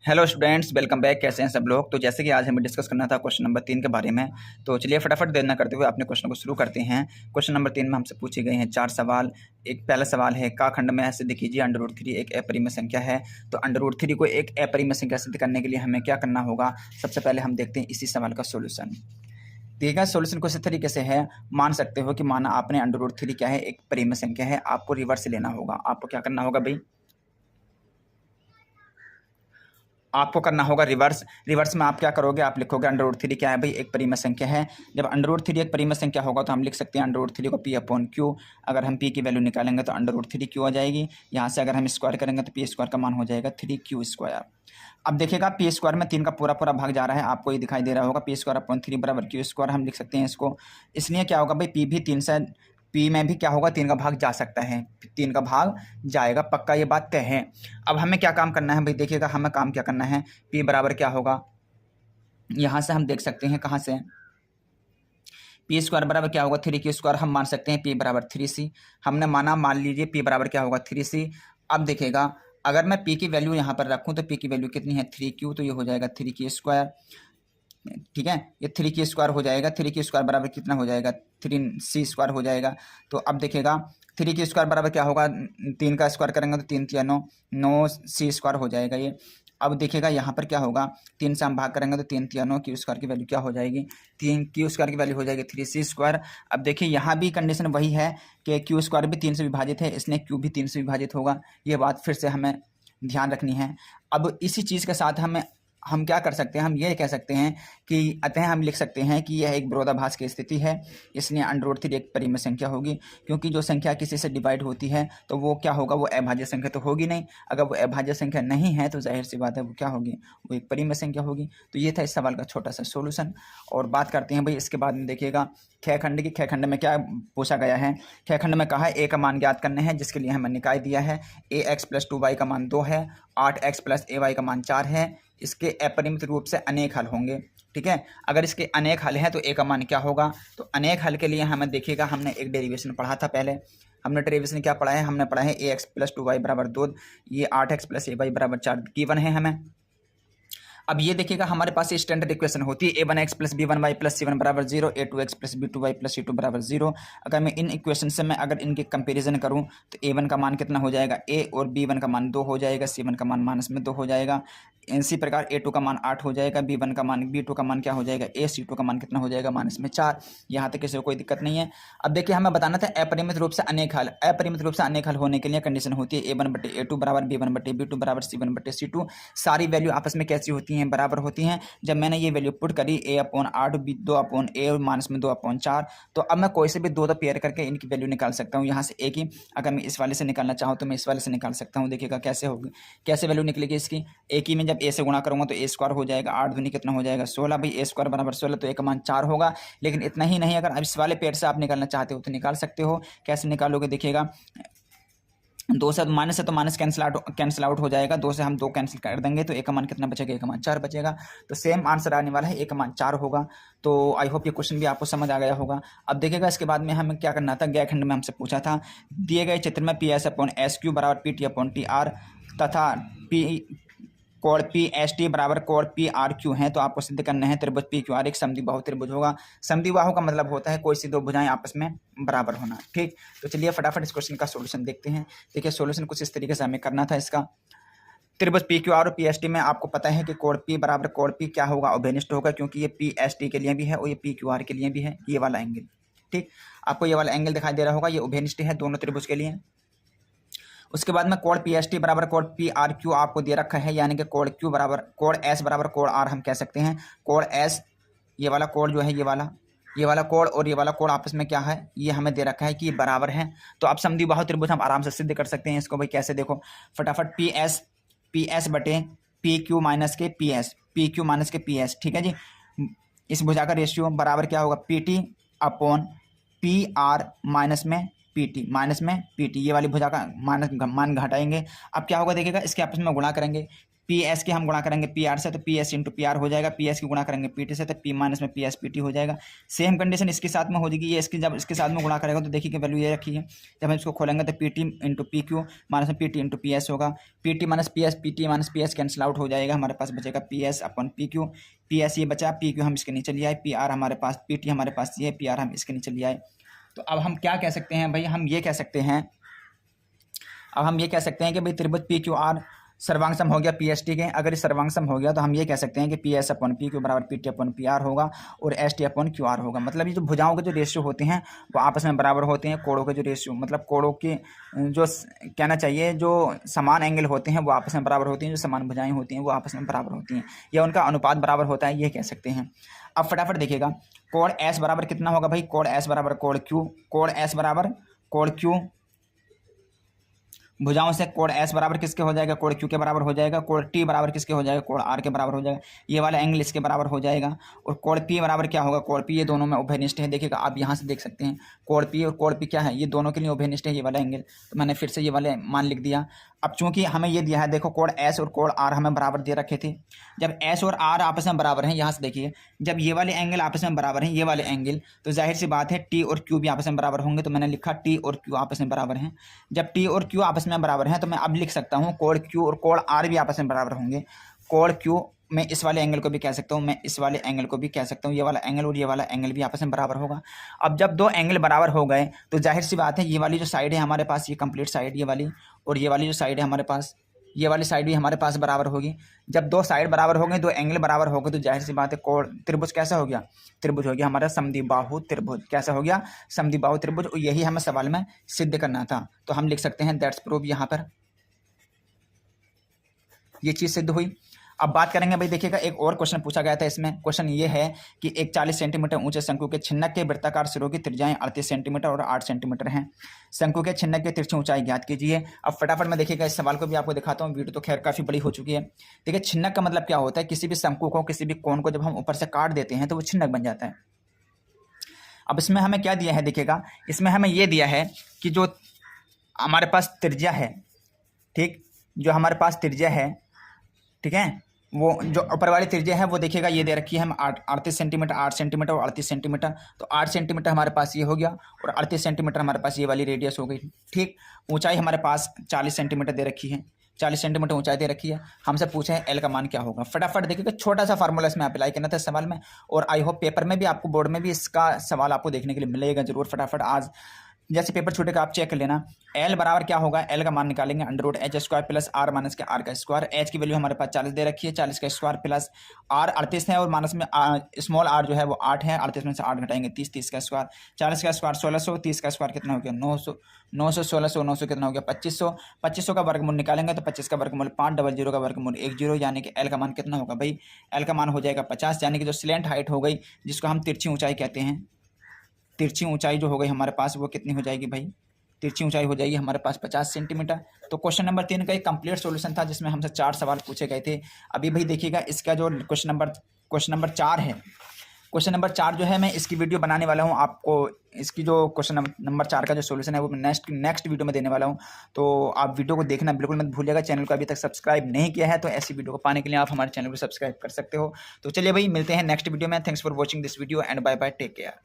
Hello students, welcome back. कैसे हैं सब लोग। तो जैसे कि आज हमें डिस्कस करना था क्वेश्चन नंबर 3 के बारे में, तो चलिए फटाफट देर न करते हुए अपने क्वेश्चन को शुरू करते हैं। क्वेश्चन नंबर 3 में हमसे पूछे गए हैं 4 सवाल। एक पहला सवाल है, का खंड में सिद्ध कीजिए √3 एक अपरिमेय संख्या है। तो √3 को एक अपरिमेय संख्या सिद्ध करने के लिए हमें क्या करना होगा। सबसे पहले हम देखते हैं इसी सवाल का सोल्यूशन। देखिएगा, सोल्यूशन कुछ इस तरीके से है। मान सकते हो कि माना आपने √3 क्या है, एक परिमेय संख्या है, आपको रिवर्स लेना होगा। आपको क्या करना होगा भाई, आपको करना होगा रिवर्स। रिवर्स में आप क्या करोगे, आप लिखोगे √3 क्या है भाई, एक परिमेय संख्या है। जब √3 एक परिमेय संख्या होगा तो हम लिख सकते हैं √3 को p/q। अगर हम p की वैल्यू निकालेंगे तो √3q आ जाएगी। यहाँ से अगर हम स्क्वायर करेंगे तो p² का मान हो जाएगा 3q²। अब देखिएगा, p² में 3 का पूरा पूरा भाग जा रहा है, आपको ये दिखाई दे रहा होगा। p² = 3 q²। हम लिख सकते हैं इसको। इसलिए क्या होगा भाई, p भी 3 से, p में भी क्या होगा, 3 का भाग जा सकता है, 3 का भाग जाएगा, पक्का ये बात तय है। अब हमें क्या काम करना है भाई, देखिएगा हमें काम क्या करना है। p बराबर क्या होगा, यहाँ से हम देख सकते हैं कहाँ से, p² बराबर क्या होगा 3q²। हम मान सकते हैं p बराबर 3c। हमने माना, मान लीजिए p बराबर क्या होगा 3c। अब देखिएगा, अगर मैं p की वैल्यू यहाँ पर रखूँ तो p की वैल्यू कितनी है 3q, तो ये हो जाएगा 3q²। ठीक है, ये 3q² हो जाएगा। 3q² बराबर कितना हो जाएगा, 3c² हो जाएगा। तो अब देखिएगा 3q² बराबर क्या होगा, 3 का स्क्वायर करेंगे तो 3 3 9, 9c² हो जाएगा ये। अब देखिएगा यहाँ पर क्या होगा, 3 से हम भाग करेंगे तो 3 3 9, q² की वैल्यू क्या हो जाएगी, 3q² की वैल्यू हो जाएगी 3c²। अब देखिए यहाँ भी कंडीशन वही है कि q² भी 3 से विभाजित है, इसलिए q भी 3 से विभाजित होगा। ये बात फिर से हमें ध्यान रखनी है। अब इसी चीज़ के साथ हम क्या कर सकते हैं, हम ये कह सकते हैं कि अतः हम लिख सकते हैं कि यह एक विरोधाभास की स्थिति है, इसलिए √3 एक परिमेय संख्या होगी। क्योंकि जो संख्या किसी से डिवाइड होती है तो वो क्या होगा, वो अभाज्य संख्या तो होगी नहीं। अगर वो अभाज्य संख्या नहीं है तो जाहिर सी बात है वो क्या होगी, वो एक परिमेय संख्या होगी। तो ये था इस सवाल का छोटा सा सोल्यूशन। और बात करते हैं भाई इसके बाद में, देखिएगा ख खंड की। ख खंड में क्या पूछा गया है, ख खंड में कहा है a का मान ज्ञात करने हैं, जिसके लिए हमें निकाय दिया है। ax + 2y का मान 2 है, 8x + ay का मान 4 है। इसके अपरिमित रूप से अनेक हल होंगे। ठीक है, अगर इसके अनेक हल हैं तो a का मान क्या होगा। तो अनेक हल के लिए हमें देखिएगा, हमने एक डेरिवेशन पढ़ा था पहले। हमने डेरिवेशन क्या पढ़ा है, हमने पढ़ा है ax + 2y = 2, ये 8x + ay = 4 गिवन है हमें। अब ये देखिएगा, हमारे पास ये स्टैंडर्ड इक्वेशन होती है a1x + b1y + c1 = 0, a2x + b2y + c2 = 0। अगर मैं इन इक्वेशन से मैं अगर इनके कंपैरिजन करूं तो a1 का मान कितना हो जाएगा, a और b1 का मान 2 हो जाएगा, c1 का मान -2 हो जाएगा। इसी प्रकार a2 का मान 8 हो जाएगा, b1 का मान, b2 का मान क्या हो जाएगा, c2 का मान कितना हो जाएगा, -4। यहाँ तक किसी को कोई दिक्कत नहीं है। अब देखिए, हमें बताना था अपरिमित रूप से अनेक हल। अपरिमित रूप से अनेक हल होने के लिए कंडीशन होती है a1/a2 = b1/b2 = c1/c2। सारी वैल्यू आपस में कैसी होती हैं, बराबर होती हैं। जब मैंने ये वैल्यू पुट करी a/8, b2/a और -2/4, तो अब मैं कोई से भी दो पेयर करके इनकी वैल्यू निकाल सकता हूँ। यहाँ से a की, अगर मैं इस वाले से निकालना चाहूँ तो मैं इस वाले से निकाल सकता हूँ। देखिएगा कैसे होगी, कैसे वैल्यू निकलेगी इसकी। a की में जब a से गुणा करूँगा तो a² हो जाएगा, 8 दूनी कितना हो जाएगा 16। भाई a² = 16, तो a का मान 4 होगा। लेकिन इतना ही नहीं, अगर इस वाले पेयर से आप निकालना चाहते हो तो निकाल सकते हो। कैसे निकालोगे, देखिएगा 2 से माइनस है तो माइनस कैंसिल आउट हो जाएगा। 2 से हम 2 कैंसिल कर देंगे तो a का मान कितना बचेगा, a का मान 4 बचेगा। तो सेम आंसर आने वाला है, a का मान 4 होगा। तो आई होप ये क्वेश्चन भी आपको समझ आ गया होगा। अब देखिएगा इसके बाद में हमें क्या करना था, गय खंड में हमसे पूछा था, दिए गए चित्र में PS/SQ = PT/TR तथा P कोण PST = कोण PRQ है। तो आपको सिद्ध करना है त्रिभुज PQR एक समद्विबाहु त्रिभुज होगा। समद्विबाहु का मतलब होता है कोई सी दो भुजाएं आपस में बराबर होना। ठीक, तो चलिए फटाफट इस क्वेश्चन का सोल्यूशन देखते हैं। देखिए सोल्यूशन कुछ इस तरीके से हमें करना था इसका। त्रिभुज PQR और PST में आपको पता है कि कोण P = कोण P क्या होगा, अभिनिष्ट होगा, क्योंकि ये PST के लिए भी है और ये PQR के लिए भी है, ये वाला एंगल। ठीक, आपको ये वाला एंगल दिखाई दे रहा होगा, ये उभयनिष्ठ है दोनों त्रिभुज के लिए। उसके बाद में कोण PST = कोण PRQ आपको दे रखा है, यानी कि कोण Q बराबर कोण S बराबर कोण R हम कह सकते हैं। कोण S, ये वाला कोण जो है, ये वाला कोण और ये वाला कोण आपस में क्या है, ये हमें दे रखा है कि ये बराबर है। तो अब समद्विबाहु त्रिभुज हम आराम से सिद्ध कर सकते हैं इसको। भाई कैसे, देखो फटाफट, PS बटे PQ माइनस के PS, ठीक है जी। इस भुजा का रेशियो बराबर क्या होगा, PT/PR माइनस में पी टी, माइनस में पी टी, ये वाली भुजा का माइनस मान घटाएंगे। अब क्या होगा देखिएगा, इसके आपस में गुणा करेंगे, पी एस के हम गुणा करेंगे पी आर से, तो P S into P R हो जाएगा, पी एस की गुणा करेंगे पी टी से, तो पी माइनस में पी एस पी टी हो जाएगा। सेम कंडीशन इसके साथ में हो जाएगी, ये इसकी जब इसके साथ में गुणा करेगा तो देखिए कि वैल्यू ये रखी है, जब हम इसको खोलेंगे तो P T into P Q minus में P T into P S होगा, P T minus P S cancel out हो जाएगा, हमारे पास बचेगा P S upon P Q, P S ये बचा, पी क्यू हम इसके नीचे ले आए, पी आर हमारे पास, पी टी हमारे पास ये है, पी आर हम इसके नीचे ले आए। तो अब हम क्या कह सकते हैं भाई, हम ये कह सकते हैं, अब हम ये कह सकते हैं कि भाई त्रिभुज पी क्यू आर सर्वांग सम हो गया पी एस टी के। अगर इस सर्वांग सम हो गया तो हम ये कह सकते हैं कि P S upon P Q बराबर पी टी अपन पी आर होगा और S T upon Q R होगा। मतलब ये जो भुजाओं के जो रेशियो होते हैं वो आपस में बराबर होते हैं, कोणों के जो रेशियो मतलब कोणों के जो कहना चाहिए जो समान एंगल होते हैं वो आपस में बराबर होती हैं, जो समान भुजाएं होती हैं वो आपस में बराबर होती हैं, या उनका अनुपात बराबर होता है, ये कह सकते हैं। अब फटाफट देखिएगा, कोण एस बराबर कितना होगा भाई, कोण एस बराबर कोण क्यू, कोण एस बराबर कोण क्यू, भुजाओं से कोण एस बराबर किसके हो जाएगा, कोण क्यू के बराबर हो जाएगा, कोण टी बराबर किसके हो जाएगा, कोण आर के बराबर हो जाएगा, ये वाला एंगल इसके बराबर हो जाएगा, और कोण पी बराबर क्या होगा, कोण पी ये दोनों में उभयनिष्ठ है। देखिएगा आप यहाँ से देख सकते हैं कोण पी और कोण पी क्या है, ये दोनों के लिए उभयनिष्ठ है ये वाला एंगल, तो मैंने फिर से ये वाले मान लिख दिया। अब चूंकि हमें ये दिया है, देखो कोण एस और कोण आर हमें बराबर दे रखे थे, जब एस और आर आपस में बराबर हैं, यहाँ से देखिए जब ये वाले एंगल आपस में बराबर हैं, ये वाले एंगल, तो जाहिर सी बात है टी और क्यू भी आपस में बराबर होंगे, तो मैंने लिखा टी और क्यू आपस में बराबर हैं। जब टी और क्यू आपस में बराबर हैं तो मैं अब लिख सकता हूँ कोण क्यू और कोण आर भी आपस में बराबर होंगे। कोण क्यू मैं इस वाले एंगल को भी कह सकता हूँ, मैं इस वाले एंगल को भी कह सकता हूँ, ये वाला एंगल और ये वाला एंगल भी आपस में बराबर होगा। अब जब दो एंगल बराबर हो गए तो जाहिर सी बात है ये वाली जो साइड है हमारे पास, ये कंप्लीट साइड ये वाली, और ये वाली जो साइड है हमारे पास, ये वाली साइड भी हमारे पास बराबर होगी। जब दो साइड बराबर हो गए, दो एंगल बराबर हो गए, तो जाहिर सी बात है कोण त्रिभुज कैसा हो गया, त्रिभुज हो गया हमारा समद्विबाहु त्रिभुज। कैसा हो गया, समद्विबाहु त्रिभुज। और यही हमें सवाल में सिद्ध करना था, तो हम लिख सकते हैं दैट्स प्रूव, यहाँ पर ये चीज़ सिद्ध हुई। अब बात करेंगे भाई, देखिएगा एक और क्वेश्चन पूछा गया था इसमें। क्वेश्चन ये है कि एक 40 सेंटीमीटर ऊंचे शंकु के छिन्नक के वृत्ताकार सिरों की त्रिज्याएं 38 सेंटीमीटर और 8 सेंटीमीटर हैं। शंकु के छिन्नक की तिरछी ऊंचाई ज्ञात कीजिए। अब फटाफट मैं देखिएगा इस सवाल को भी आपको दिखाता हूँ, वीडियो तो खैर काफ़ी बड़ी हो चुकी है। देखिए छिन्नक का मतलब क्या होता है, किसी भी शंकु को, किसी भी कोण को जब हम ऊपर से काट देते हैं तो वो छिन्नक बन जाता है। अब इसमें हमें क्या दिया है, देखिएगा इसमें हमें ये दिया है कि जो हमारे पास त्रिज्या है, ठीक, जो हमारे पास त्रिज्या है, ठीक है, वो जो ऊपर वाली त्रिज्या है वो देखिएगा ये दे रखी है हम 38 सेंटीमीटर, 8 सेंटीमीटर और 38 सेंटीमीटर। तो 8 सेंटीमीटर हमारे पास ये हो गया और 38 सेंटीमीटर हमारे पास ये वाली रेडियस हो गई, ठीक। ऊंचाई हमारे पास 40 सेंटीमीटर दे रखी है, 40 सेंटीमीटर ऊंचाई दे रखी है। हमसे पूछे है एल का मान क्या होगा। फटाफट देखिएगा, छोटा सा फार्मूला इसमें अप्लाई करना था सवाल में, और आई होप पेपर में भी आपको, बोर्ड में भी इसका सवाल आपको देखने के लिए मिलेगा जरूर। फटाफट आज जैसे पेपर छूटेगा आप चेक कर लेना। एल बराबर क्या होगा, एल का मान निकालेंगे under root H square plus R minus के आर का स्क्वायर। एच की वैल्यू हमारे पास 40 दे रखी है, 40 का स्क्वायर प्लस आर 38 है और माइनस में स्मॉल आर जो है वो 8 है, 38 में से 8 घटाएंगे 30, 30 का स्क्वायर, 40 का स्क्वायर 1600, 30 का स्क्वायर कितना हो गया 900, 900 1600 900 कितना हो गया 2500, 2500 का वर्गमूल निकालेंगे तो 25 का वर्गमूल 500 का वर्गमूल 10, यानी कि एल का मान कितना होगा भाई, एल का मान हो जाएगा 50, यानी कि जो स्लैंट हाइट हो गई जिसको हम तिरछी ऊंचाई कहते हैं, तिरछी ऊंचाई जो हो गई हमारे पास वो कितनी हो जाएगी भाई, तिरछी ऊंचाई हो जाएगी हमारे पास 50 सेंटीमीटर। तो क्वेश्चन नंबर 3 का एक कंप्लीट सॉल्यूशन था जिसमें हमसे 4 सवाल पूछे गए थे। अभी भाई देखिएगा इसका जो क्वेश्चन नंबर 4 है, क्वेश्चन नंबर 4 जो है मैं इसकी वीडियो बनाने वाला हूँ आपको, इसकी जो क्वेश्चन नंबर 4 का जो सॉल्यूशन है वो मैं नेक्स्ट वीडियो में देने वाला हूँ। तो आप वीडियो को देखना बिल्कुल मत भूलिएगा। चैनल को अभी तक सब्सक्राइब नहीं किया है तो ऐसी वीडियो को पाने के लिए आप हमारे चैनल को सब्सक्राइब कर सकते हो। तो चलिए भाई मिलते हैं नेक्स्ट वीडियो में। Thanks for watching this video and bye bye, take care.